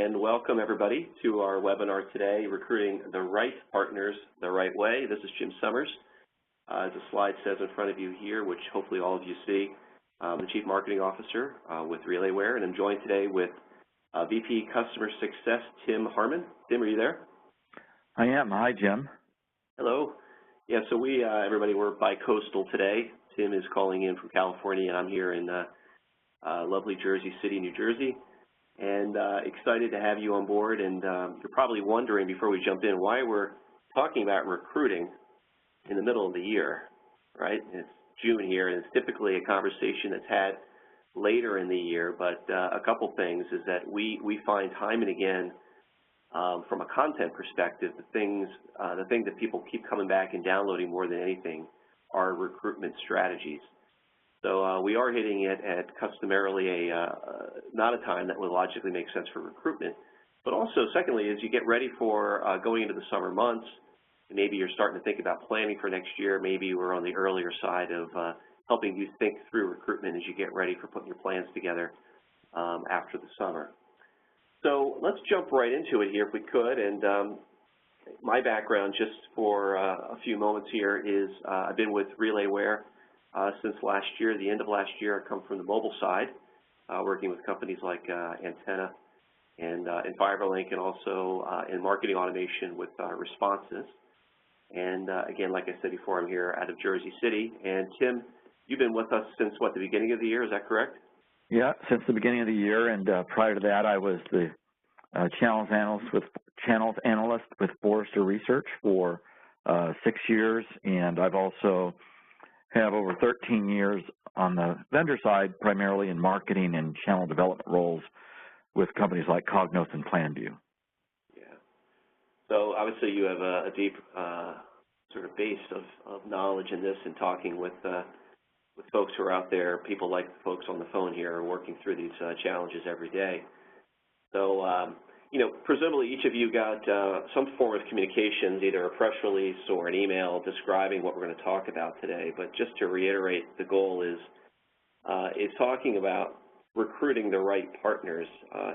and welcome everybody to our webinar today, Recruiting the Right Partners the Right Way. This is Jim Summers. As the slide says in front of you here, which hopefully all of you see, I'm the Chief Marketing Officer with Relayware, and I'm joined today with VP Customer Success, Tim Harmon. Tim, are you there? I am. Hi, Jim. Hello. Yeah, so everybody, we're bi-coastal today. Tim is calling in from California, and I'm here in lovely Jersey City, New Jersey. And excited to have you on board. And you're probably wondering, before we jump in, why we're talking about recruiting in the middle of the year, right? It's June here, and it's typically a conversation that's had later in the year. But a couple things is that we find time and again, from a content perspective, the thing that people keep coming back and downloading more than anything are recruitment strategies. So we are hitting it at customarily not a time that would logically make sense for recruitment, but also secondly, as you get ready for going into the summer months, and maybe you're starting to think about planning for next year, maybe we're on the earlier side of helping you think through recruitment as you get ready for putting your plans together after the summer. So let's jump right into it here if we could, and my background just for a few moments here is I've been with Relayware since last year, the end of last year. I come from the mobile side, working with companies like Antenna and FiberLink, and also in marketing automation with Responses. And again, like I said before, I'm here out of Jersey City. And Tim, you've been with us since, what, the beginning of the year, is that correct? Yeah, since the beginning of the year, and prior to that, I was the channels analyst with Forrester Research for 6 years, and I've also have over 13 years on the vendor side, primarily in marketing and channel development roles with companies like Cognos and PlanView. Yeah. So obviously you have a deep sort of base of knowledge in this, and talking with folks who are out there, people like the folks on the phone here are working through these challenges every day. So, you know, presumably each of you got some form of communications, either a press release or an email describing what we're going to talk about today. But just to reiterate, the goal is talking about recruiting the right partners.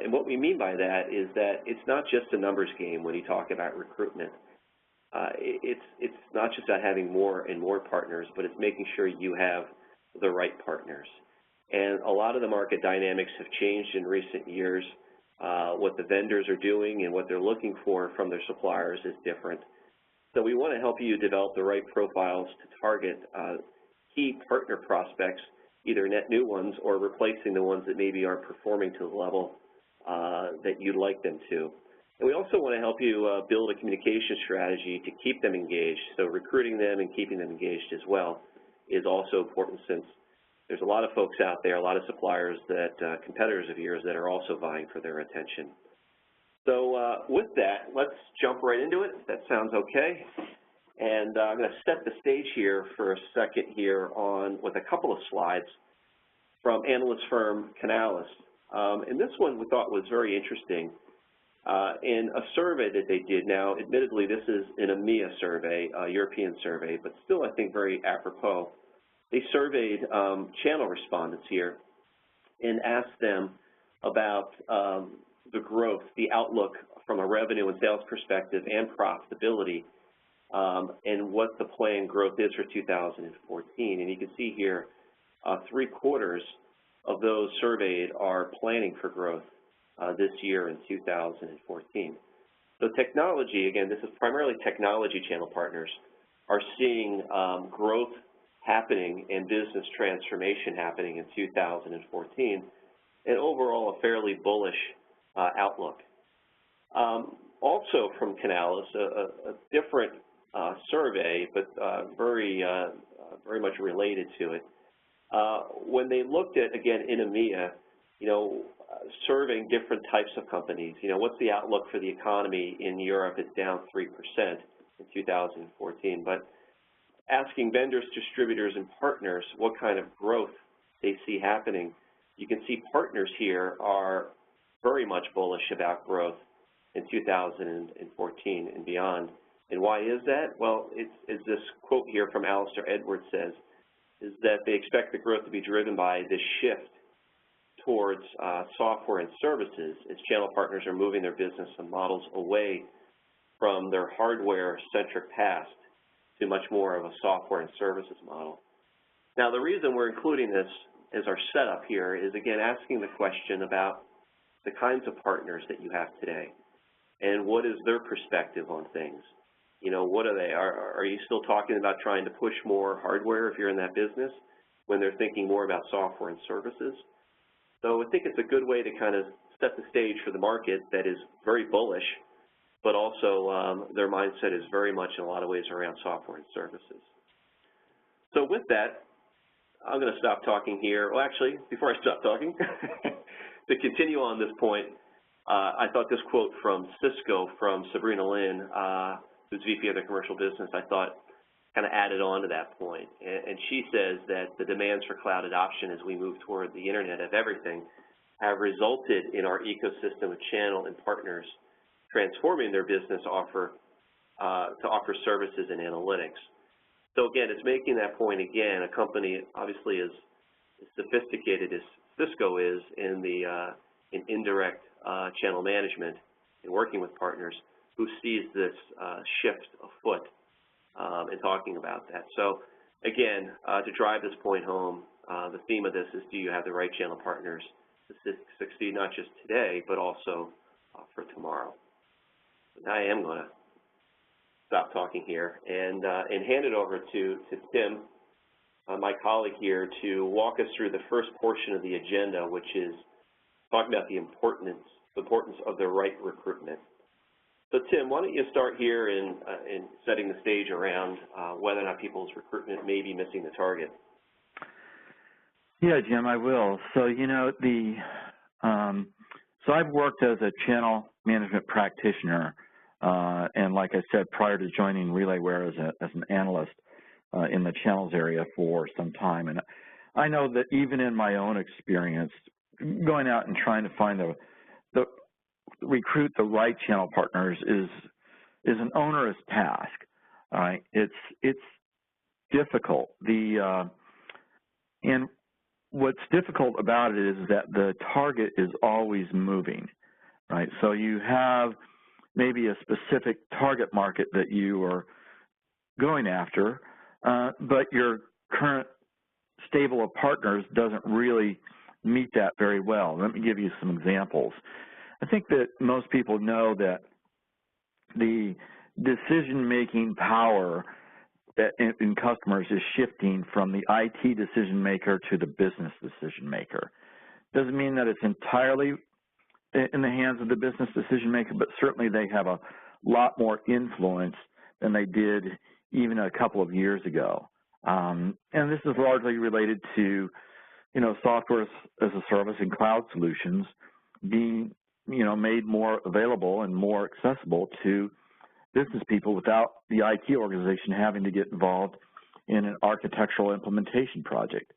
And what we mean by that is that it's not just a numbers game when you talk about recruitment. It's not just about having more and more partners, but it's making sure you have the right partners. And a lot of the market dynamics have changed in recent years. What the vendors are doing and what they're looking for from their suppliers is different. So we want to help you develop the right profiles to target key partner prospects, either net new ones or replacing the ones that maybe aren't performing to the level that you'd like them to. And we also want to help you build a communication strategy to keep them engaged. So recruiting them and keeping them engaged as well is also important, since there's a lot of folks out there, a lot of suppliers that, competitors of yours, that are also vying for their attention. So with that, let's jump right into it, if that sounds okay. And I'm going to set the stage here for a second here with a couple of slides from analyst firm Canalys. And this one we thought was very interesting. In a survey that they did, now admittedly this is an EMEA survey, a European survey, but still I think very apropos. They surveyed channel respondents here and asked them about the growth, the outlook from a revenue and sales perspective and profitability, and what the planned growth is for 2014. And you can see here 3/4 of those surveyed are planning for growth this year in 2014. So technology, again, this is primarily technology channel partners, are seeing growth happening and business transformation happening in 2014, and overall a fairly bullish outlook. Also from Canalys, a different survey, but very much related to it. When they looked at, again, in EMEA, you know, surveying different types of companies, you know, what's the outlook for the economy in Europe? It's down 3% in 2014, but asking vendors, distributors, and partners what kind of growth they see happening, you can see partners here are very much bullish about growth in 2014 and beyond. And why is that? Well, it's this quote here from Alistair Edwards says, is that they expect the growth to be driven by this shift towards software and services as channel partners are moving their business and models away from their hardware-centric past to much more of a software and services model. Now, the reason we're including this as our setup here is, again, asking the question about the kinds of partners that you have today and what is their perspective on things. You know, what are they? Are you still talking about trying to push more hardware if you're in that business when they're thinking more about software and services? So I think it's a good way to kind of set the stage for the market that is very bullish, but also their mindset is very much in a lot of ways around software and services. So with that, I'm going to stop talking here. Well, actually, before I stop talking, to continue on this point, I thought this quote from Cisco from Sabrina Lin, who's VP of their commercial business, I thought kind of added on to that point. And she says that the demands for cloud adoption as we move toward the Internet of Everything have resulted in our ecosystem of channel and partners transforming their business to offer services and analytics. So again, it's making that point again. A company obviously as sophisticated as Cisco is in indirect channel management and working with partners, who sees this shift afoot in talking about that. So again, to drive this point home, the theme of this is, do you have the right channel partners to succeed not just today, but also for tomorrow? So now I am going to stop talking here and hand it over to Tim, my colleague here, to walk us through the first portion of the agenda, which is talking about the importance of the right recruitment. So Tim, why don't you start here in setting the stage around whether or not people's recruitment may be missing the target. Yeah, Jim, I will. So, you know, so I've worked as a channel management practitioner, and like I said, prior to joining Relayware as an analyst in the channels area for some time. And I know that even in my own experience, going out and trying to find recruit the right channel partners is an onerous task. All right, it's difficult. And what's difficult about it is that the target is always moving, right? So you have maybe a specific target market that you are going after, but your current stable of partners doesn't really meet that very well. Let me give you some examples. I think that most people know that the decision-making power in customers is shifting from the IT decision maker to the business decision maker. Doesn't mean that it's entirely in the hands of the business decision maker, but certainly they have a lot more influence than they did even a couple of years ago. And this is largely related to, you know, software as a service and cloud solutions being, you know, made more available and more accessible to business people without the IT organization having to get involved in an architectural implementation project.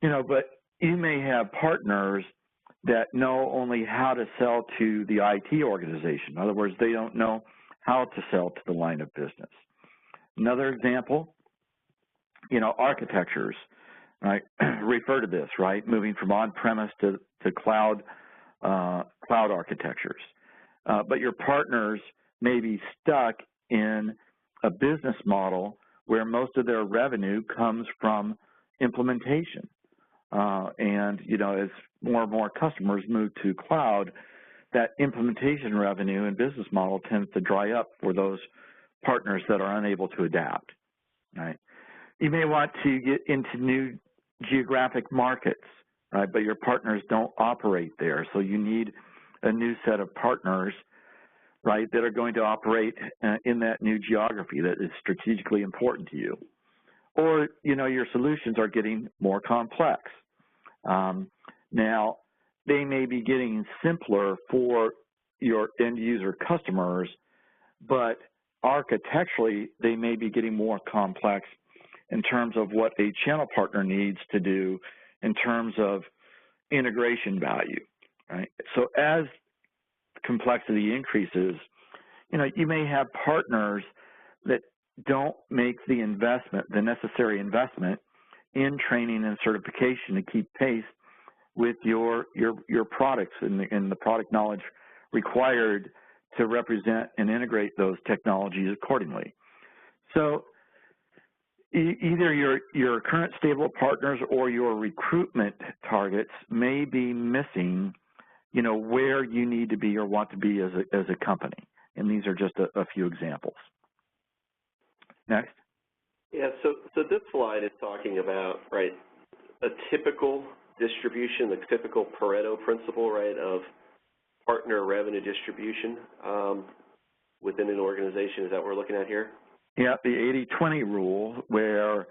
You know, but you may have partners that know only how to sell to the IT organization. In other words, they don't know how to sell to the line of business. Another example, you know, architectures, right, refer to this, right, moving from on-premise to cloud architectures. But your partners may be stuck in a business model where most of their revenue comes from implementation. And, you know, as more and more customers move to cloud, that implementation revenue and business model tends to dry up for those partners that are unable to adapt, right? You may want to get into new geographic markets, right, but your partners don't operate there, so you need a new set of partners, right, that are going to operate in that new geography that is strategically important to you. Or, you know, your solutions are getting more complex. Now, they may be getting simpler for your end user customers, but architecturally, they may be getting more complex in terms of what a channel partner needs to do in terms of integration value, right? So as complexity increases, you know, you may have partners that don't make the investment, the necessary investment in training and certification to keep pace with your products and the product knowledge required to represent and integrate those technologies accordingly. So either your current stable partners or your recruitment targets may be missing, where you need to be or want to be as a company. And these are just a few examples. Next. Yeah, so this slide is talking about, right, a typical distribution, the typical Pareto principle, right, of partner revenue distribution within an organization. Is that what we're looking at here? Yeah, the 80-20 rule, where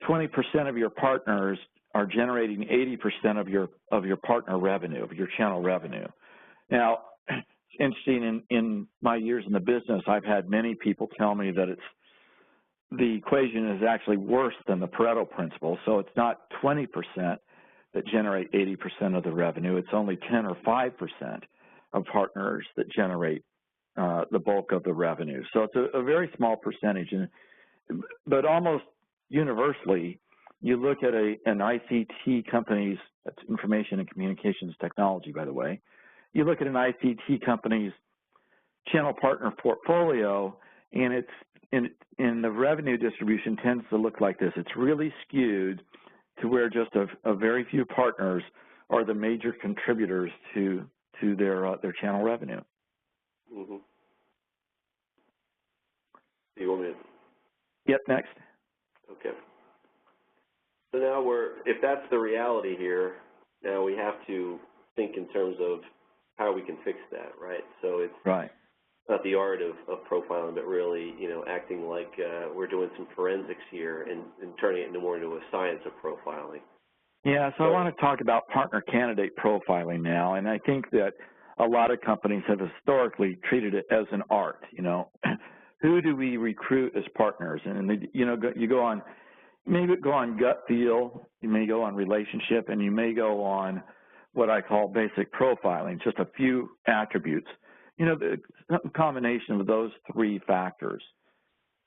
20% of your partners are generating 80% of your partner revenue, of your channel revenue. Now, it's interesting, in my years in the business, I've had many people tell me that the equation is actually worse than the Pareto principle. So it's not 20% that generate 80% of the revenue. It's only 10 or 5% of partners that generate the bulk of the revenue. So it's a very small percentage. But almost universally, you look at an ICT company's, that's information and communications technology, by the way, you look at an ICT company's channel partner portfolio, and it's in the revenue distribution tends to look like this. It's really skewed to where just a very few partners are the major contributors to their channel revenue. Mm-hmm. Do you want me to? Yep, next. Okay. So now if that's the reality here, now we have to think in terms of how we can fix that, right? So it's right. Not the art of profiling, but really, acting like we're doing some forensics here and turning it more into a science of profiling. Yeah, so I want to talk about partner candidate profiling now, and I think that a lot of companies have historically treated it as an art, Who do we recruit as partners? And, you go on, maybe go on gut feel, you may go on relationship, and you may go on what I call basic profiling, just a few attributes. The combination of those three factors,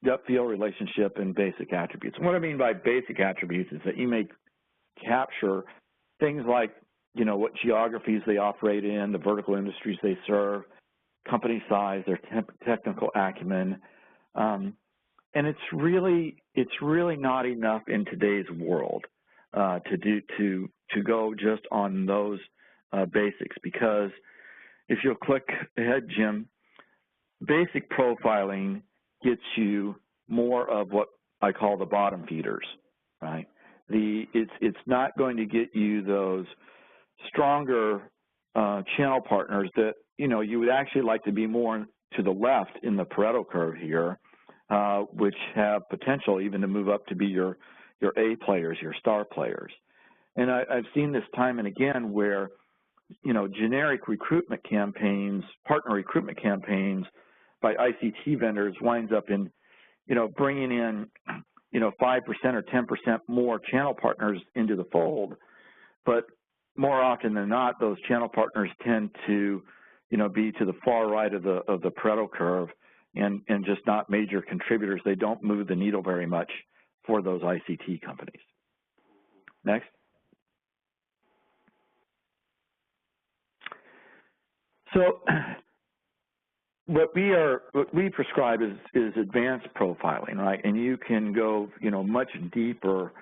gut feel, relationship, and basic attributes. And what I mean by basic attributes is that you may capture things like, what geographies they operate in, the vertical industries they serve, company size, their technical acumen. And it's really not enough in today's world to go just on those basics, because if you'll click ahead, Jim, basic profiling gets you more of what I call the bottom feeders, right? It's not going to get you those stronger channel partners that, you would actually like to be more to the left in the Pareto curve here, which have potential even to move up to be your A players, your star players. And I've seen this time and again where, generic recruitment campaigns, partner recruitment campaigns by ICT vendors winds up in, bringing in, 5% or 10% more channel partners into the fold. But more often than not, those channel partners tend to, be to the far right of the Pareto curve and just not major contributors. They don't move the needle very much for those ICT companies. Next. So what we prescribe is advanced profiling, right? And you can go, much deeper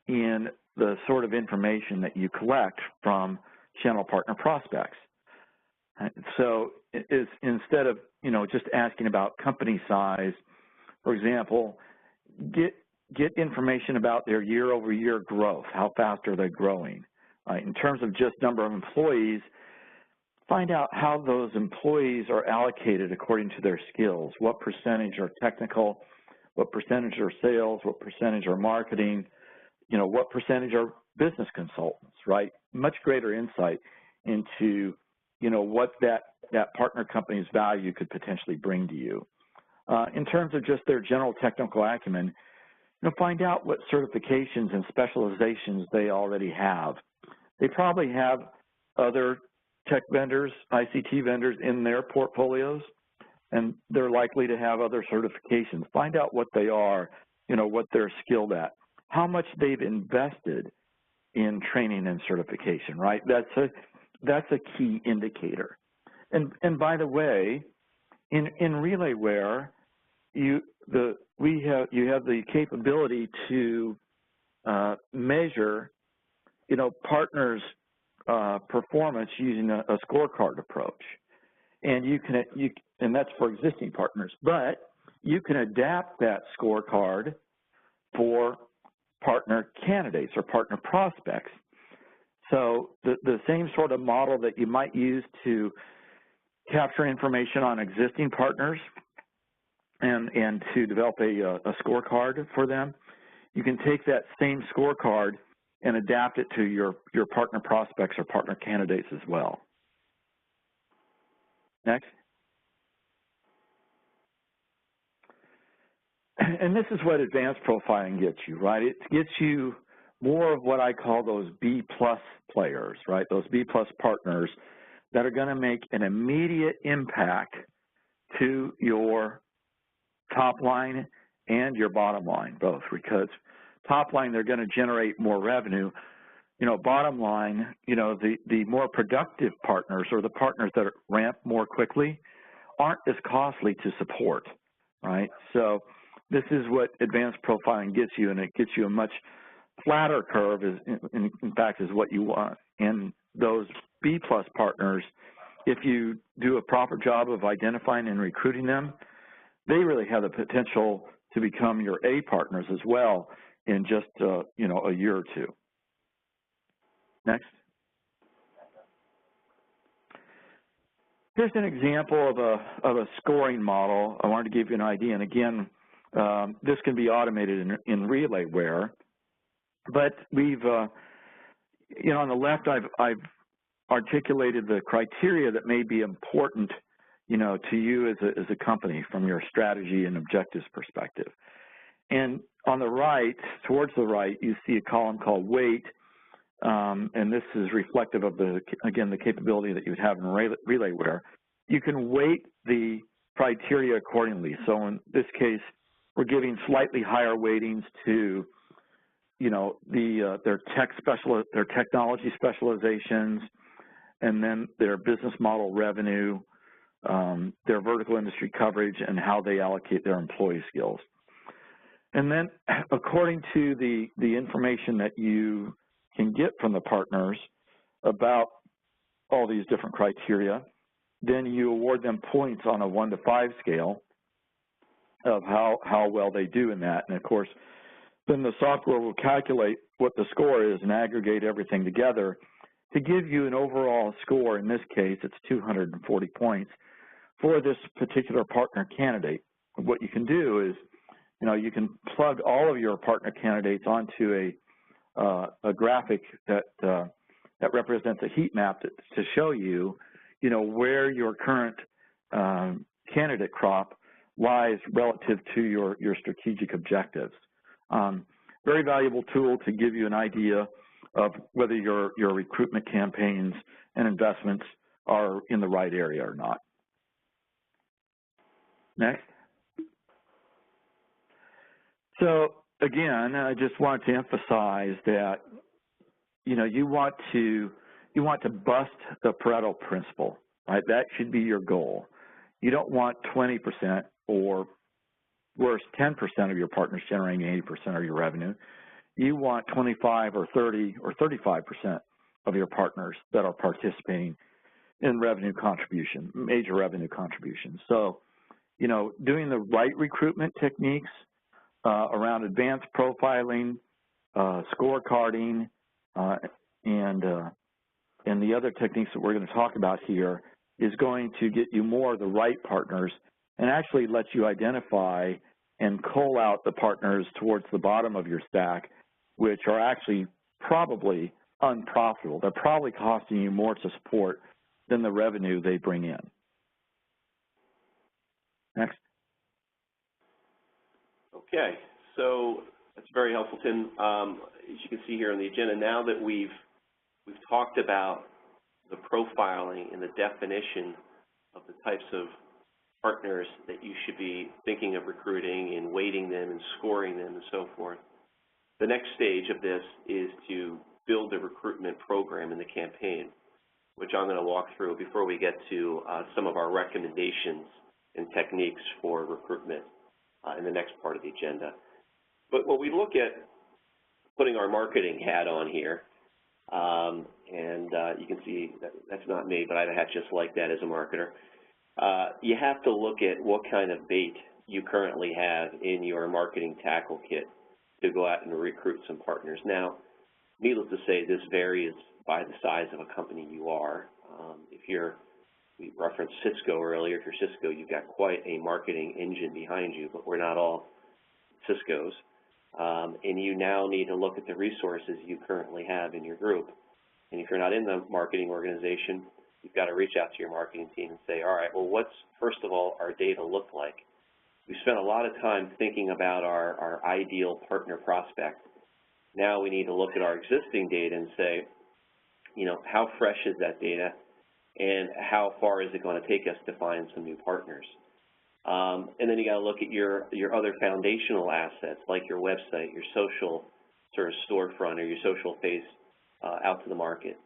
in the sort of information that you collect from channel partner prospects. So it's instead of, just asking about company size, for example, get information about their year-over-year growth. How fast are they growing? In terms of just number of employees, find out how those employees are allocated according to their skills. What percentage are technical? What percentage are sales? What percentage are marketing? What percentage are business consultants, right? Much greater insight into, what that partner company's value could potentially bring to you. In terms of just their general technical acumen, find out what certifications and specializations they already have. They probably have other tech vendors, ICT vendors in their portfolios, and they're likely to have other certifications. Find out what they are, what they're skilled at, how much they've invested in training and certification, right? That's a key indicator. And by the way, in Relayware, you have the capability to measure, partners' performance using a scorecard approach, and and that's for existing partners. But you can adapt that scorecard for partner candidates or partner prospects. So the same sort of model that you might use to capture information on existing partners and to develop a scorecard for them, you can take that same scorecard and adapt it to your partner prospects or partner candidates as well. Next. And this is what advanced profiling gets you, right? It gets you more of what I call those B-plus players, right? Those B-plus partners that are going to make an immediate impact to your top line and your bottom line, both, because top line, they're going to generate more revenue. Bottom line, the more productive partners or the partners that ramp more quickly aren't as costly to support, right? So this is what advanced profiling gets you, and it gets you a much flatter curve, in fact, is what you want. And those B-plus partners, if you do a proper job of identifying and recruiting them, they really have the potential to become your A partners as well in just, a year or two. Next. Here's an example of a scoring model. I wanted to give you an idea. And again, this can be automated in Relayware. But we've, on the left, I've articulated the criteria that may be important, to you as a company from your strategy and objectives perspective. And on the right, towards the right, you see a column called weight, and this is reflective of the capability that you would have in Relayware. You can weight the criteria accordingly. So in this case, we're giving slightly higher weightings to their technology specializations, and then their business model revenue, their vertical industry coverage, and how they allocate their employee skills. And then according to the information that you can get from the partners about all these different criteria, then you award them points on a 1 to 5 scale of how well they do in that. And of course, then the software will calculate what the score is and aggregate everything together to give you an overall score. In this case, it's 240 points for this particular partner candidate. What you can do is, you can plug all of your partner candidates onto a graphic that represents a heat map to show you, where your current candidate crop lies relative to your strategic objectives. Very valuable tool to give you an idea of whether your recruitment campaigns and investments are in the right area or not. Next. So again, I just want to emphasize that you want to bust the Pareto principle, right? That should be your goal. You don't want 20% or worse, 10% of your partners generating 80% of your revenue. You want 25 or 30 or 35% of your partners that are participating in revenue contribution, major revenue contribution. So, doing the right recruitment techniques around advanced profiling, scorecarding, and the other techniques that we're going to talk about here is going to get you more of the right partners and actually let you identify and cull out the partners towards the bottom of your stack, which are actually probably unprofitable. They're probably costing you more to support than the revenue they bring in. Next. Okay, so that's very helpful, Tim. As you can see here on the agenda, now that we've talked about the profiling and the definition of the types of partners that you should be thinking of recruiting and weighting them and scoring them and so forth, the next stage of this is to build the recruitment program in the campaign, which I'm going to walk through before we get to some of our recommendations and techniques for recruitment in the next part of the agenda. But when we look at putting our marketing hat on here, you can see that's not me, but I have a hat just like that as a marketer. You have to look at what kind of bait you currently have in your marketing tackle kit to go out and recruit some partners. Now, needless to say, this varies by the size of a company you are. We referenced Cisco earlier. If you're Cisco, you've got quite a marketing engine behind you, but we're not all Ciscos. And you now need to look at the resources you currently have in your group. And if you're not in the marketing organization, you've got to reach out to your marketing team and say, all right, well, what's, first of all, our data look like? We spent a lot of time thinking about our ideal partner prospect. Now we need to look at our existing data and say, you know, how fresh is that data, and how far is it going to take us to find some new partners? And then you got to look at your other foundational assets, like your website, your social sort of storefront, or your social face out to the market.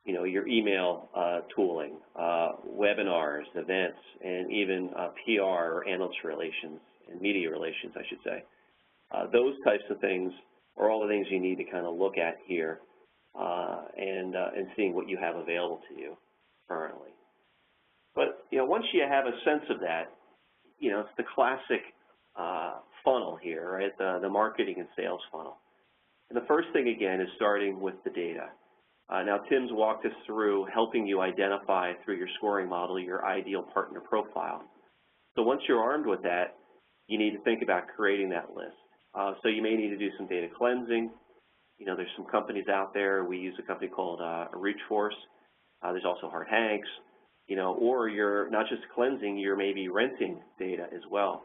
You know, your email tooling, webinars, events, and even PR or analyst relations and media relations, I should say. Those types of things are all the things you need to kind of look at here and seeing what you have available to you currently. But, you know, once you have a sense of that, you know, it's the classic funnel here, right, the marketing and sales funnel. And the first thing, again, is starting with the data. Now, Tim's walked us through helping you identify through your scoring model your ideal partner profile. So once you're armed with that, you need to think about creating that list. So you may need to do some data cleansing. You know, there's some companies out there. We use a company called Reachforce. There's also Hart Hanks. You know, or you're not just cleansing, you're maybe renting data as well.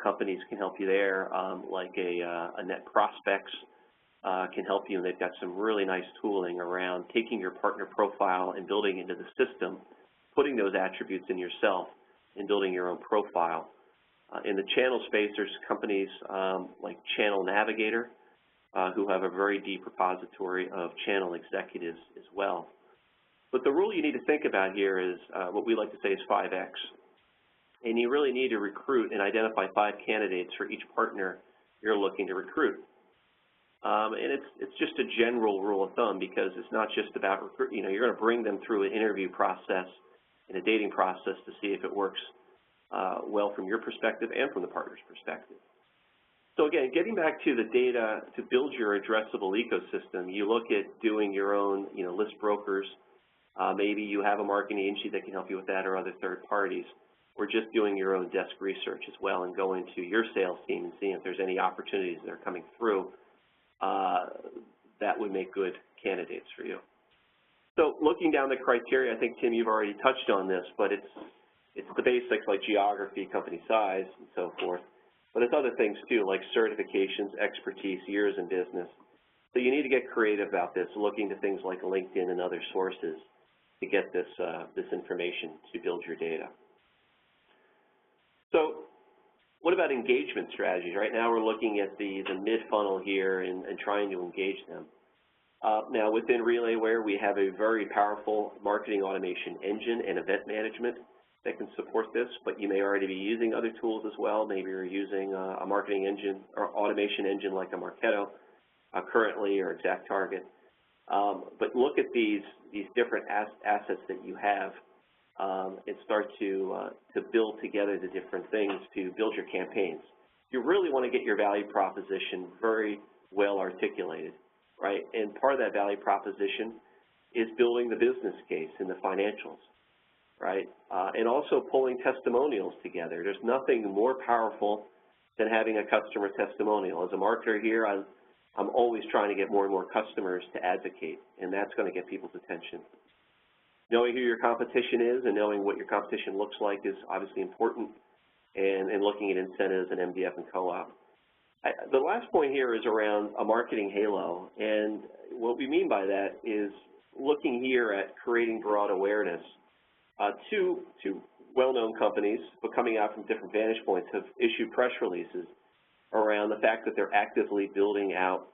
Companies can help you there, like a Net Prospects can help you, and they've got some really nice tooling around taking your partner profile and building into the system, putting those attributes in yourself, and building your own profile. In the channel space, there's companies like Channel Navigator who have a very deep repository of channel executives as well. But the rule you need to think about here is what we like to say is 5X. And you really need to recruit and identify 5 candidates for each partner you're looking to recruit. And it's just a general rule of thumb, because it's not just about you know, you're going to bring them through an interview process and a dating process to see if it works well from your perspective and from the partner's perspective. So again, getting back to the data to build your addressable ecosystem, you look at doing your own, you know, list brokers. Maybe you have a marketing agency that can help you with that, or other third parties, or just doing your own desk research as well and going to your sales team and seeing if there's any opportunities that are coming through that would make good candidates for you. So looking down the criteria, I think, Tim, you've already touched on this, but it's the basics like geography, company size, and so forth. But it's other things too, like certifications, expertise, years in business. So you need to get creative about this, looking to things like LinkedIn and other sources to get this information to build your data. So what about engagement strategies? Right now we're looking at the mid-funnel here and trying to engage them. Now within Relayware, we have a very powerful marketing automation engine and event management that can support this, but you may already be using other tools as well. Maybe you're using a marketing engine or automation engine like a Marketo currently, or ExactTarget. But look at these different assets that you have and start to build together the different things to build your campaigns. You really want to get your value proposition very well articulated, right? And part of that value proposition is building the business case and the financials, right? And also pulling testimonials together. There's nothing more powerful than having a customer testimonial. As a marketer here, I'm always trying to get more and more customers to advocate, and that's going to get people's attention. Knowing who your competition is and knowing what your competition looks like is obviously important, and looking at incentives and MDF and co-op. The last point here is around a marketing halo, and what we mean by that is looking here at creating broad awareness. Two well-known companies, but coming out from different vantage points, have issued press releases around the fact that they're actively building out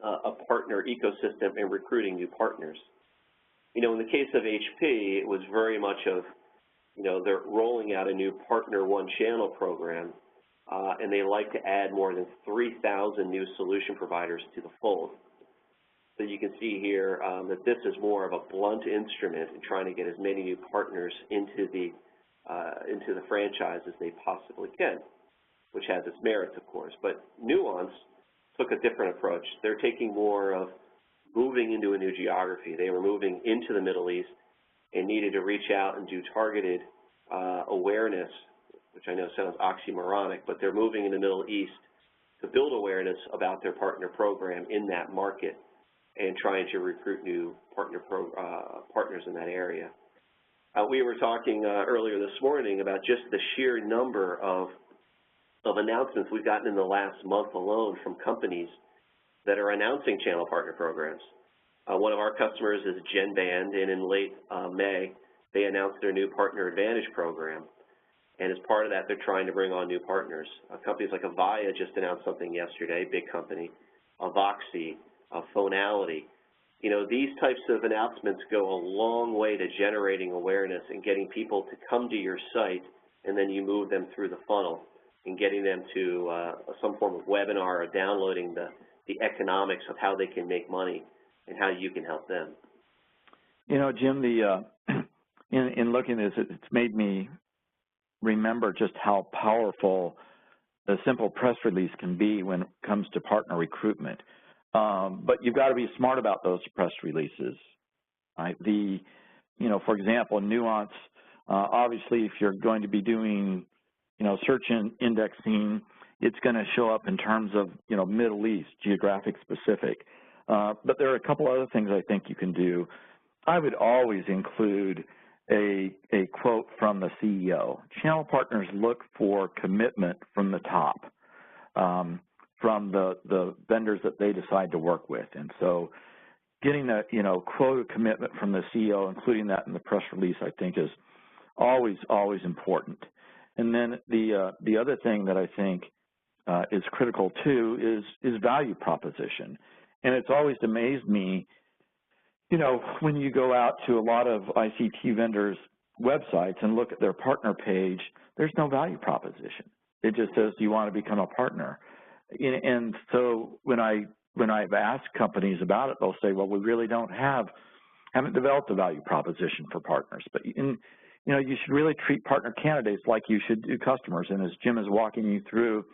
a partner ecosystem and recruiting new partners. You know, in the case of HP, it was very much of, you know, they're rolling out a new Partner One Channel program, and they like to add more than 3,000 new solution providers to the fold. So you can see here that this is more of a blunt instrument in trying to get as many new partners into the franchise as they possibly can, which has its merits, of course. But Nuance took a different approach. They're taking more of moving into a new geography. They were moving into the Middle East and needed to reach out and do targeted awareness, which I know sounds oxymoronic, but they're moving in the Middle East to build awareness about their partner program in that market and trying to recruit new partners in that area. We were talking earlier this morning about just the sheer number of announcements we've gotten in the last month alone from companies that are announcing channel partner programs. One of our customers is Genband, and in late May, they announced their new Partner Advantage program. And as part of that, they're trying to bring on new partners. Companies like Avaya just announced something yesterday, big company, Voxy, Phonality. You know, these types of announcements go a long way to generating awareness and getting people to come to your site, and then you move them through the funnel and getting them to some form of webinar or downloading the economics of how they can make money and how you can help them. You know, Jim, in looking at this, it's made me remember just how powerful a simple press release can be when it comes to partner recruitment. But you've got to be smart about those press releases. Right? You know, for example, Nuance, obviously if you're going to be doing, you know, search indexing, it's going to show up in terms of, you know, Middle East, geographic specific. But there are a couple other things I think you can do. I would always include a quote from the CEO. Channel partners look for commitment from the top, from the vendors that they decide to work with. And so getting a, you know, quote of commitment from the CEO, including that in the press release, I think is always important. And then the other thing that I think is critical too is value proposition. And it's always amazed me, you know, when you go out to a lot of ICT vendors' websites and look at their partner page, there's no value proposition. It just says, do you want to become a partner? And so when I've asked companies about it, they'll say, well, we really haven't developed a value proposition for partners. But you know, you should really treat partner candidates like you should do customers. And as Jim is walking you through,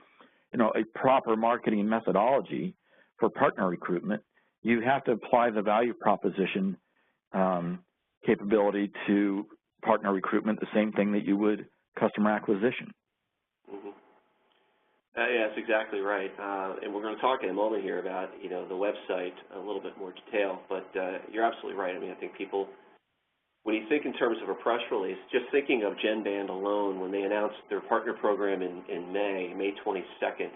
you know, a proper marketing methodology for partner recruitment, you have to apply the value proposition capability to partner recruitment, the same thing that you would customer acquisition. Mm-hmm. Yeah, that's exactly right. And we're going to talk in a moment here about, you know, the website a little bit more detail, but you're absolutely right. I mean, I think people, when you think in terms of a press release, just thinking of Genband alone, when they announced their partner program in May 22nd.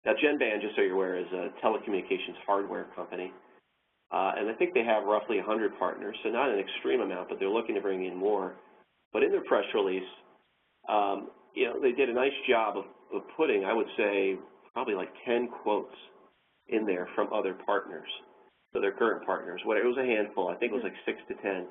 Now, Genband, just so you're aware, is a telecommunications hardware company. And I think they have roughly 100 partners, so not an extreme amount, but they're looking to bring in more. But in their press release, you know, they did a nice job of putting, I would say, probably like 10 quotes in there from other partners, so their current partners. It was a handful. I think it was like 6 to 10.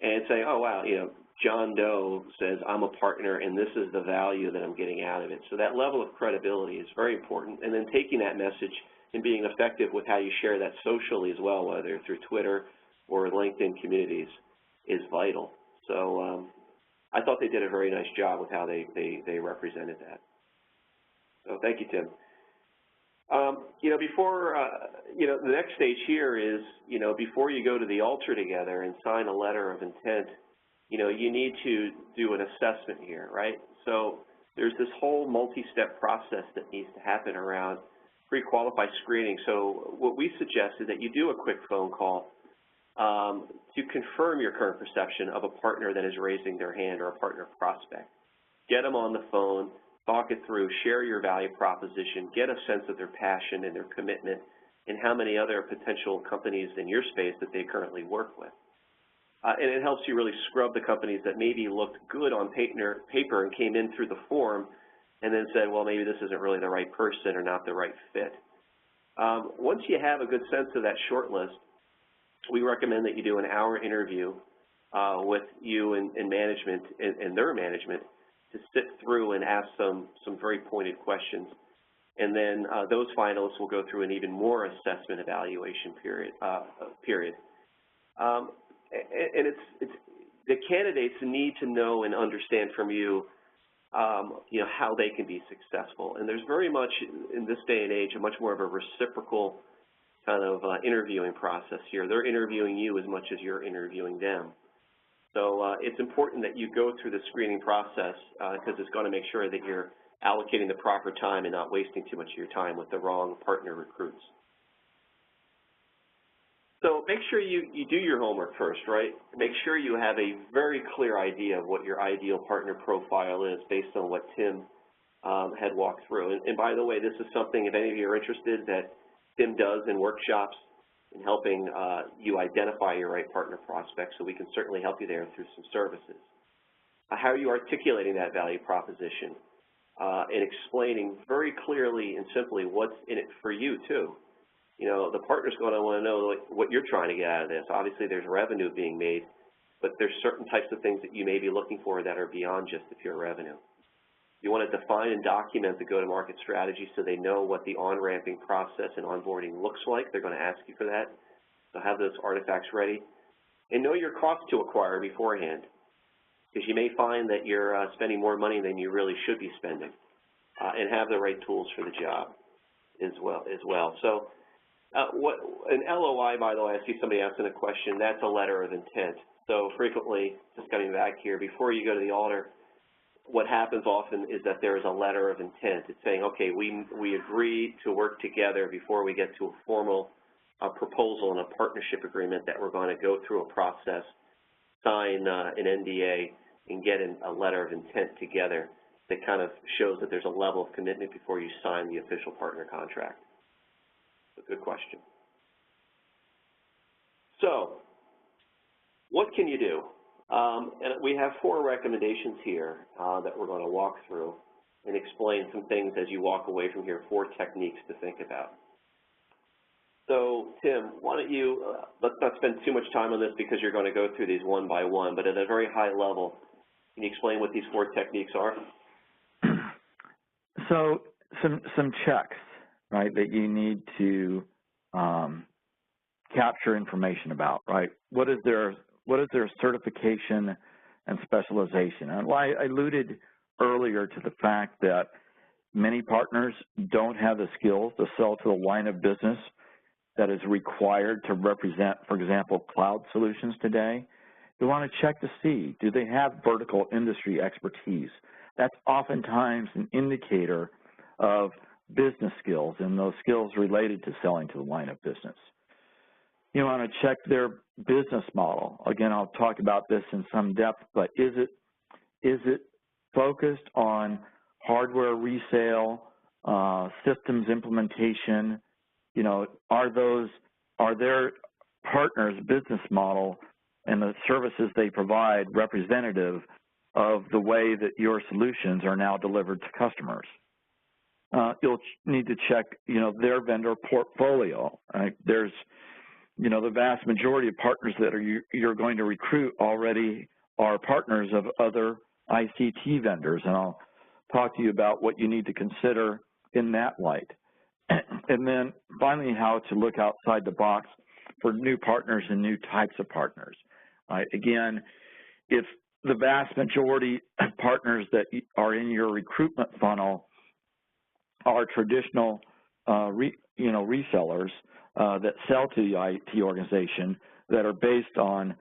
And saying, oh, wow, you know, John Doe says, I'm a partner, and this is the value that I'm getting out of it. So that level of credibility is very important. And then taking that message and being effective with how you share that socially as well, whether through Twitter or LinkedIn communities, is vital. So I thought they did a very nice job with how they represented that. So thank you, Tim. You know, before, you know, the next stage here is, you know, before you go to the altar together and sign a letter of intent, you know, you need to do an assessment here, right? So there's this whole multi-step process that needs to happen around pre-qualified screening. So what we suggest is that you do a quick phone call to confirm your current perception of a partner that is raising their hand or a partner prospect. Get them on the phone, talk it through, share your value proposition, get a sense of their passion and their commitment, and how many other potential companies in your space that they currently work with. And it helps you really scrub the companies that maybe looked good on paper and came in through the form and then said, well, maybe this isn't really the right person or not the right fit. Once you have a good sense of that short list, we recommend that you do an hour interview with you and management and their management to sit through and ask some very pointed questions. And then those finalists will go through an even more assessment evaluation period. And it's the candidates need to know and understand from you, how they can be successful. And there's very much, in this day and age, a much more of a reciprocal kind of interviewing process here. They're interviewing you as much as you're interviewing them. So it's important that you go through the screening process because it's going to make sure that you're allocating the proper time and not wasting too much of your time with the wrong partner recruits. So make sure you do your homework first, right? Make sure you have a very clear idea of what your ideal partner profile is based on what Tim had walked through. And by the way, this is something, if any of you are interested, that Tim does in workshops in helping you identify your right partner prospects, so we can certainly help you there through some services. How are you articulating that value proposition and explaining very clearly and simply what's in it for you, too? The partner's going to want to know what you're trying to get out of this. Obviously, there's revenue being made, but there's certain types of things that you may be looking for that are beyond just the pure revenue. You want to define and document the go-to-market strategy so they know what the on-ramping process and onboarding looks like. They're going to ask you for that. So have those artifacts ready. And know your cost to acquire beforehand, because you may find that you're spending more money than you really should be spending, and have the right tools for the job as well. So what an LOI, by the way, I see somebody asking a question, that's a letter of intent. So frequently, just coming back here, before you go to the altar, what happens often is that there is a letter of intent. It's saying, okay, we agree to work together before we get to a formal proposal and a partnership agreement that we're going to go through a process, sign an NDA, and get a letter of intent together that kind of shows that there's a level of commitment before you sign the official partner contract. It's a good question. So, what can you do? And we have 4 recommendations here that we're going to walk through and explain some things as you walk away from here, 4 techniques to think about. So, Tim, why don't you, let's not spend too much time on this because you're going to go through these one by one, but at a very high level, can you explain what these 4 techniques are? So, some checks, right, that you need to capture information about, right? What is their certification and specialization? And I alluded earlier to the fact that many partners don't have the skills to sell to a line of business that is required to represent, for example, cloud solutions today. You want to check to see, do they have vertical industry expertise? That's oftentimes an indicator of business skills and those skills related to selling to the line of business. You want to check their business model. Again, I'll talk about this in some depth, but is it focused on hardware resale, systems implementation? Are their partners' business model and the services they provide representative of the way that your solutions are now delivered to customers? You'll need to check, their vendor portfolio. Right? There's, the vast majority of partners that you're going to recruit already are partners of other ICT vendors, and I'll talk to you about what you need to consider in that light. And then finally, how to look outside the box for new partners and new types of partners. Right? Again, if the vast majority of partners that are in your recruitment funnel are traditional, resellers that sell to the IT organization that are based on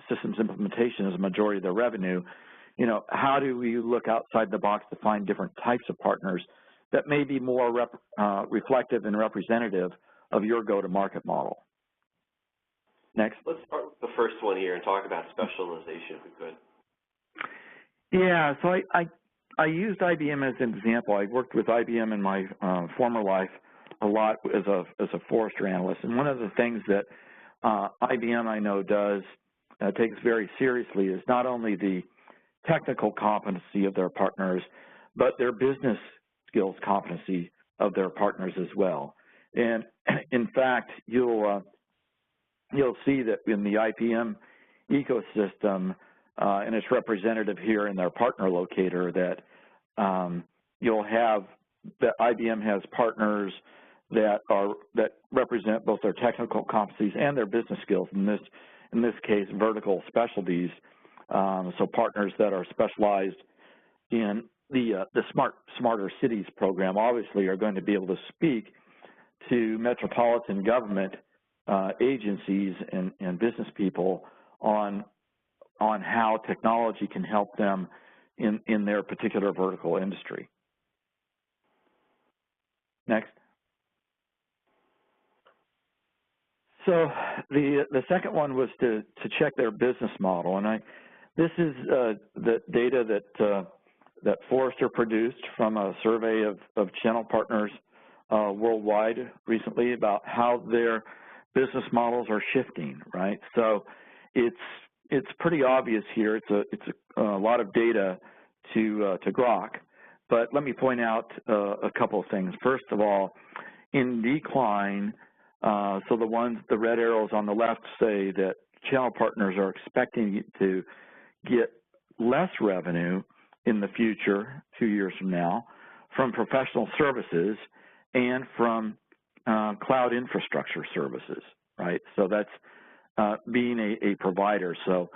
systems implementation as a majority of their revenue, how do we look outside the box to find different types of partners that may be more reflective and representative of your go-to-market model? Next. Let's start with the first one here and talk about specialization, if we could. Yeah, so I used IBM as an example. I worked with IBM in my former life a lot as a Forrester analyst, and one of the things that IBM I know takes very seriously is not only the technical competency of their partners, but their business skills competency of their partners as well. And in fact, you'll see that in the IBM ecosystem, and it's representative here in their partner locator, that you'll have that IBM has partners that represent both their technical competencies and their business skills. In this case, vertical specialties. So partners that are specialized in the Smarter Cities program obviously are going to be able to speak to metropolitan government agencies and business people on how technology can help them in their particular vertical industry. Next. So the second one was to check their business model, and this is the data that Forrester produced from a survey of channel partners worldwide recently about how their business models are shifting, right? So it's pretty obvious here. It's a lot of data to grok, but let me point out a couple of things. First of all, in decline, so the red arrows on the left say that channel partners are expecting to get less revenue in the future, 2 years from now, from professional services and from cloud infrastructure services, right? So that's being a provider. So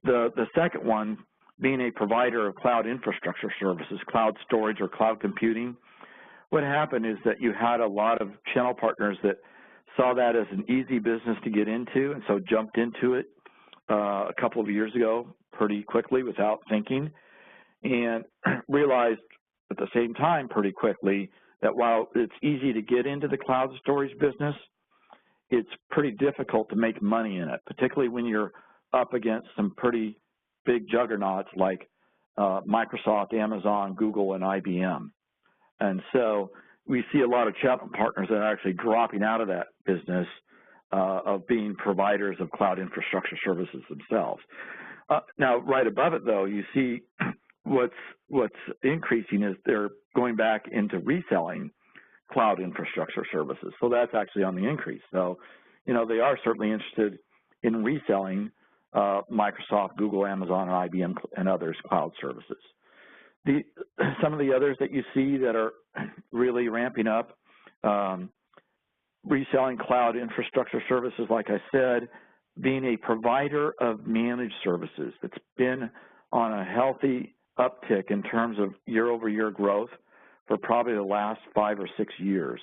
the second one, being a provider of cloud infrastructure services, cloud storage or cloud computing, what happened is that you had a lot of channel partners that saw that as an easy business to get into, and so jumped into it a couple of years ago pretty quickly without thinking, and realized at the same time pretty quickly that while it's easy to get into the cloud storage business, it's pretty difficult to make money in it, particularly when you're up against some pretty big juggernauts like Microsoft, Amazon, Google, and IBM. And so we see a lot of channel partners that are actually dropping out of that business of being providers of cloud infrastructure services themselves. Now, right above it, though, you see what's increasing is they're going back into reselling cloud infrastructure services. So that's actually on the increase. So, you know, they are certainly interested in reselling Microsoft, Google, Amazon, and IBM, and others cloud services. Some of the others that you see that are really ramping up, reselling cloud infrastructure services, like I said, being a provider of managed services. It's been on a healthy uptick in terms of year-over-year growth for probably the last 5 or 6 years,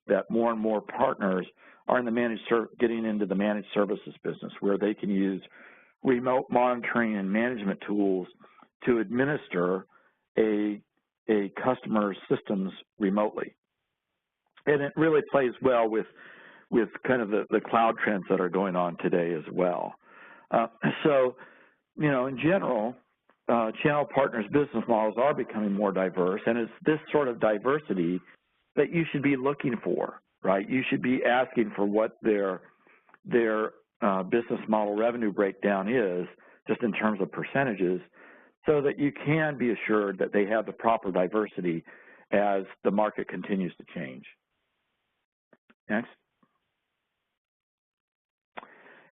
that more and more partners are in the getting into the managed services business, where they can use remote monitoring and management tools to administer a customer's systems remotely. And it really plays well with kind of the cloud trends that are going on today as well. So, you know, in general, channel partners' business models are becoming more diverse, and it's this sort of diversity that you should be looking for, right? You should be asking for what their business model revenue breakdown is, just in terms of percentages, so that you can be assured that they have the proper diversity as the market continues to change. Next.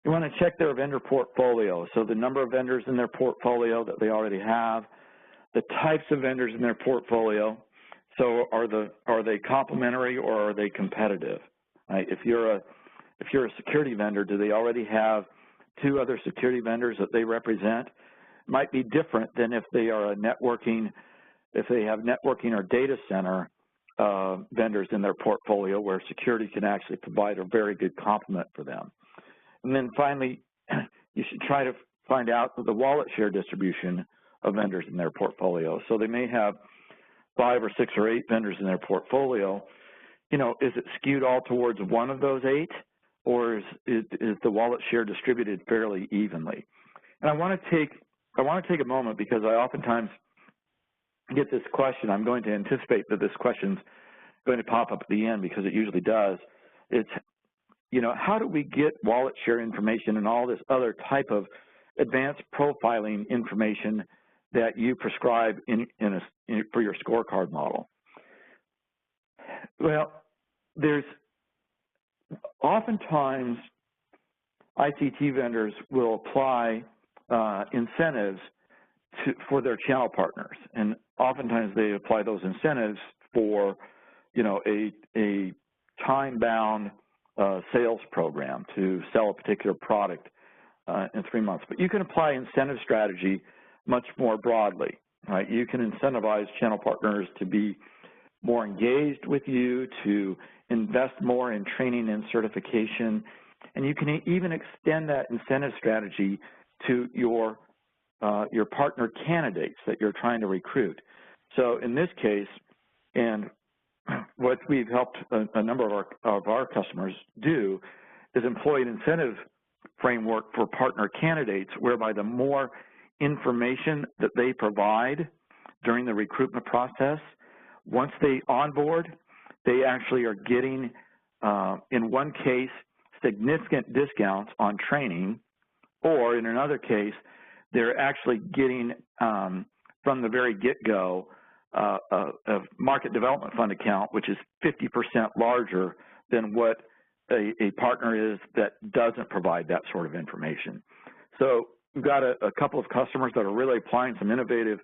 You want to check their vendor portfolio. So the number of vendors in their portfolio that they already have, the types of vendors in their portfolio. So are they complementary or are they competitive? Right? If you're a security vendor, do they already have 2 other security vendors that they represent? Might be different than if they are if they have networking or data center vendors in their portfolio, where security can actually provide a very good complement for them. And then finally, you should try to find out the wallet share distribution of vendors in their portfolio. So they may have 5 or 6 or 8 vendors in their portfolio. You know, is it skewed all towards one of those 8, or is the wallet share distributed fairly evenly? And I want to take a moment, because I oftentimes get this question. I'm going to anticipate that this question's going to pop up at the end, because it usually does. It's, you know, how do we get wallet share information and all this other type of advanced profiling information that you prescribe for your scorecard model? Well, there's oftentimes ICT vendors will apply incentives for their channel partners, and oftentimes they apply those incentives for, you know, a time-bound sales program to sell a particular product in 3 months. But you can apply incentive strategy much more broadly, right? You can incentivize channel partners to be more engaged with you, to invest more in training and certification, and you can even extend that incentive strategy to your partner candidates that you're trying to recruit. So in this case, and what we've helped a number of our customers do is employ an incentive framework for partner candidates, whereby the more information that they provide during the recruitment process, once they onboard, they actually are getting, in one case, significant discounts on training, or in another case, they're actually getting, from the very get-go, a market development fund account, which is 50% larger than what a partner is that doesn't provide that sort of information. So we've got a couple of customers that are really applying some innovative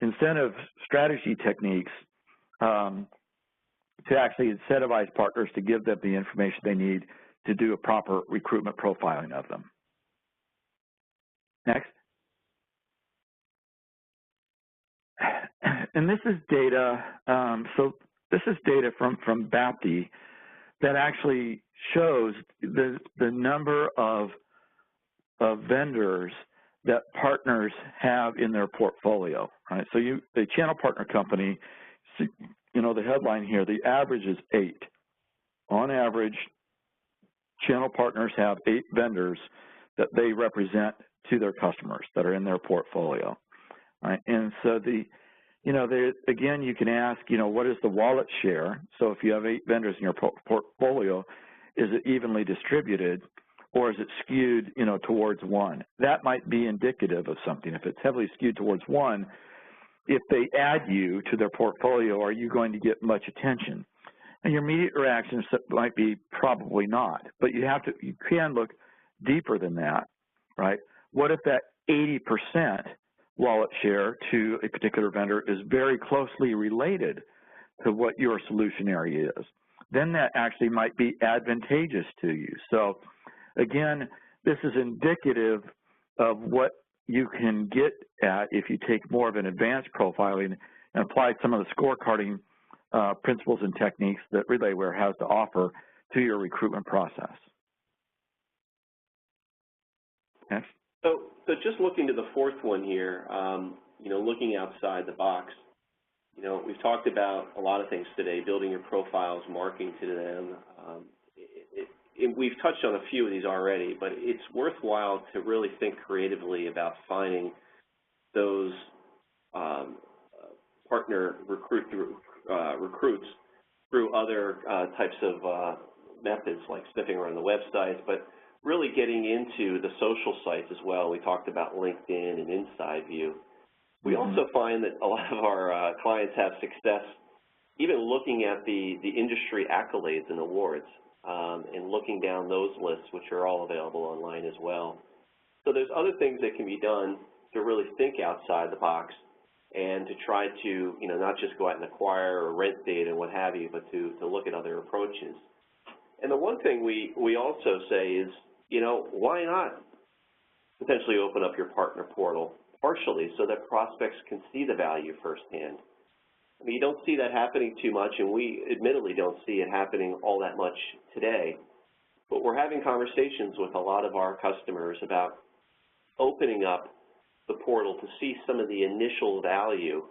incentive strategy techniques to actually incentivize partners to give them the information they need to do a proper recruitment profiling of them. Next. And this is data, so this is data from BAPTI that actually shows the number of vendors that partners have in their portfolio, right? So a channel partner company, you know, the headline here, the average is 8. On average, channel partners have 8 vendors that they represent to their customers that are in their portfolio, right? And so again, you can ask, you know, what is the wallet share? So if you have 8 vendors in your portfolio, is it evenly distributed, or is it skewed, you know, towards one? That might be indicative of something. If it's heavily skewed towards one, if they add you to their portfolio, are you going to get much attention? And your immediate reaction might be probably not, but you can look deeper than that, right? What if that 80% wallet share to a particular vendor is very closely related to what your solution area is? Then that actually might be advantageous to you. So again, this is indicative of what you can get at if you take more of an advanced profiling and apply some of the scorecarding principles and techniques that Relayware has to offer to your recruitment process. Next. So just looking to the fourth one here, you know, looking outside the box, you know, we've talked about a lot of things today, building your profiles, marketing to them. We've touched on a few of these already, but it's worthwhile to really think creatively about finding those partner recruits through other types of methods like sniffing around the websites, but really getting into the social sites as well. We talked about LinkedIn and Inside View. We also find that a lot of our clients have success even looking at the industry accolades and awards and looking down those lists, which are all available online as well. So there's other things that can be done to really think outside the box and to try to, you know, not just go out and acquire or rent data and what have you, but to look at other approaches. And the one thing we also say is, you know, why not potentially open up your partner portal partially so that prospects can see the value firsthand? I mean, you don't see that happening too much, and we admittedly don't see it happening all that much today. But we're having conversations with a lot of our customers about opening up the portal to see some of the initial value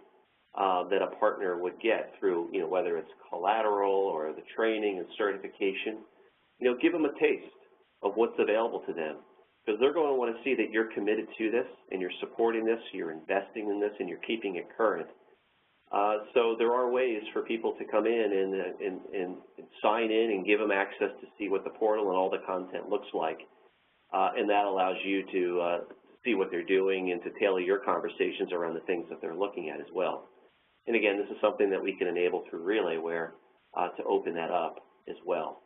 that a partner would get through, you know, whether it's collateral or the training and certification. You know, give them a taste of what's available to them, because they're going to want to see that you're committed to this and you're supporting this, you're investing in this, and you're keeping it current. So there are ways for people to come in and sign in and give them access to see what the portal and all the content looks like, and that allows you to see what they're doing and to tailor your conversations around the things that they're looking at as well. And again, this is something that we can enable through Relayware, to open that up as well.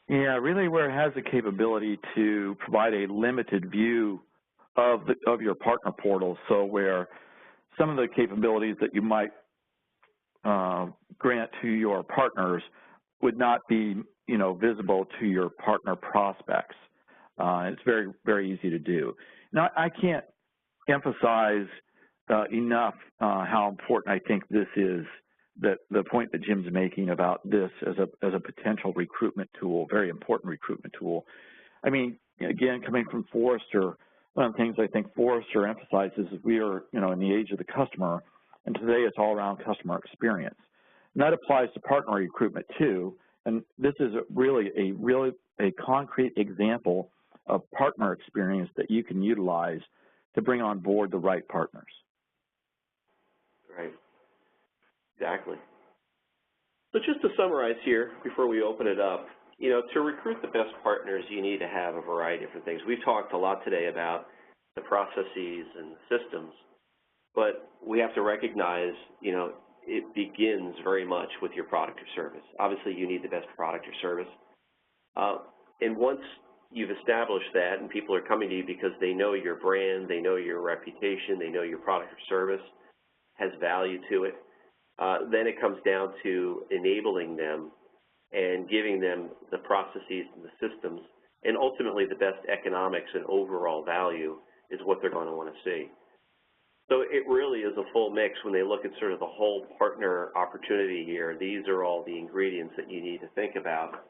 Yeah, Relayware has the capability to provide a limited view of your partner portal, so where some of the capabilities that you might grant to your partners would not be, visible to your partner prospects. It's very, very easy to do. Now, I can't emphasize enough how important I think this is, that the point that Jim's making about this as a potential recruitment tool, very important recruitment tool. I mean, again, coming from Forrester, one of the things I think Forrester emphasizes is we are, in the age of the customer, and today it's all around customer experience. And that applies to partner recruitment too, and this is really a concrete example of partner experience that you can utilize to bring on board the right partners. Right. Exactly. So just to summarize here before we open it up, to recruit the best partners, you need to have a variety of different things. We've talked a lot today about the processes and the systems, but we have to recognize, it begins very much with your product or service. Obviously, you need the best product or service. And once you've established that and people are coming to you because they know your brand, they know your reputation, they know your product or service has value to it, then it comes down to enabling them and giving them the processes and the systems, and ultimately the best economics and overall value is what they're going to want to see. So it really is a full mix when they look at sort of the whole partner opportunity here. These are all the ingredients that you need to think about.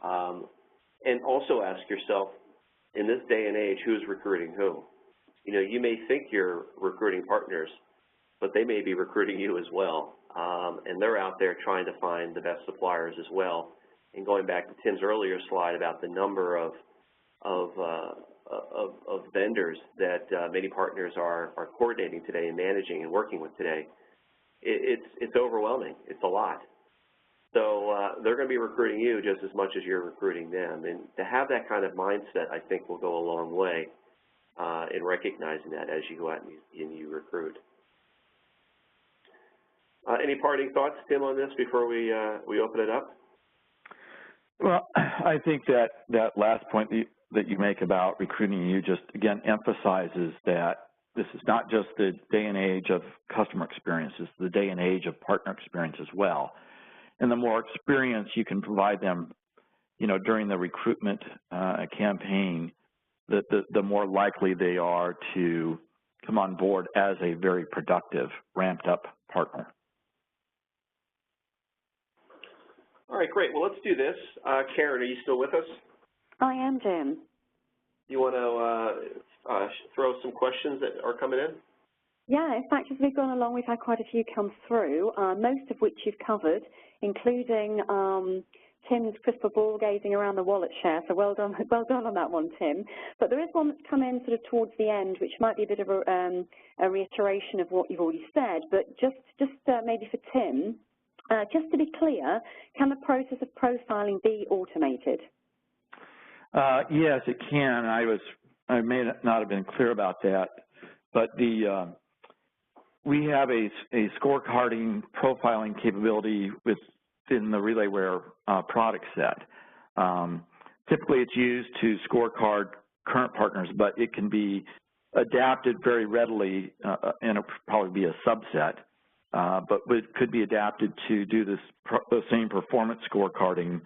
And also ask yourself, in this day and age, who's recruiting who? You may think you're recruiting partners, but they may be recruiting you as well. And they're out there trying to find the best suppliers as well. And going back to Tim's earlier slide about the number of vendors that many partners are coordinating today and managing and working with today, it's overwhelming. It's a lot. So they're going to be recruiting you just as much as you're recruiting them. And to have that kind of mindset, I think, will go a long way in recognizing that as you go out and you recruit. Any parting thoughts, Tim, on this before we open it up? Well, I think that last point that you make about recruiting you just, again, emphasizes that this is not just the day and age of customer experience, it's the day and age of partner experience as well. And the more experience you can provide them, during the recruitment campaign, the more likely they are to come on board as a very productive, ramped-up partner. All right, great. Well, let's do this. Karen, are you still with us? I am, Jim. You want to throw some questions that are coming in? Yeah, in fact, as we've gone along, we've had quite a few come through, most of which you've covered, including Tim's crystal ball gazing around the wallet share, so well done on that one, Tim. But there is one that's come in sort of towards the end, which might be a bit of a reiteration of what you've already said, but just maybe for Tim, just to be clear, can the process of profiling be automated? Yes, it can. I may not have been clear about that, but we have a scorecarding profiling capability within the Relayware product set. Typically, it's used to scorecard current partners, but it can be adapted very readily, and it'll probably be a subset. But it could be adapted to do the same performance scorecarding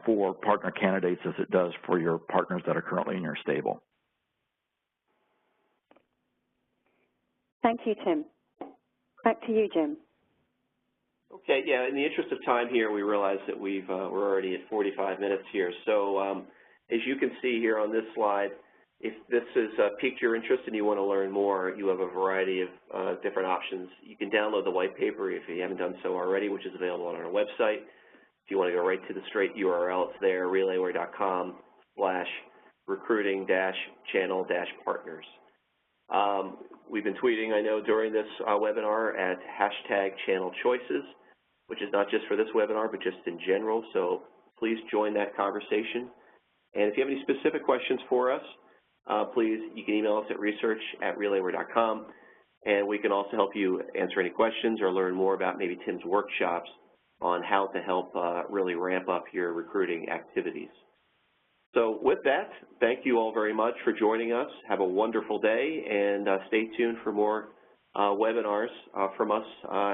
for partner candidates as it does for your partners that are currently in your stable. Thank you, Tim. Back to you, Jim. Okay, yeah, in the interest of time here, we realize that we're already at 45 minutes here. So as you can see here on this slide, if this has piqued your interest and you want to learn more, you have a variety of different options. You can download the white paper if you haven't done so already, which is available on our website. If you want to go right to the straight URL, it's there, relayware.com/recruiting-channel-partners. We've been tweeting, I know, during this webinar at #ChannelChoices, which is not just for this webinar, but just in general. So please join that conversation. And if you have any specific questions for us, please, you can email us at research@relayware.com, and we can also help you answer any questions or learn more about maybe Tim's workshops on how to help really ramp up your recruiting activities. So with that, thank you all very much for joining us. Have a wonderful day, and stay tuned for more webinars from us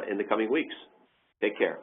in the coming weeks. Take care.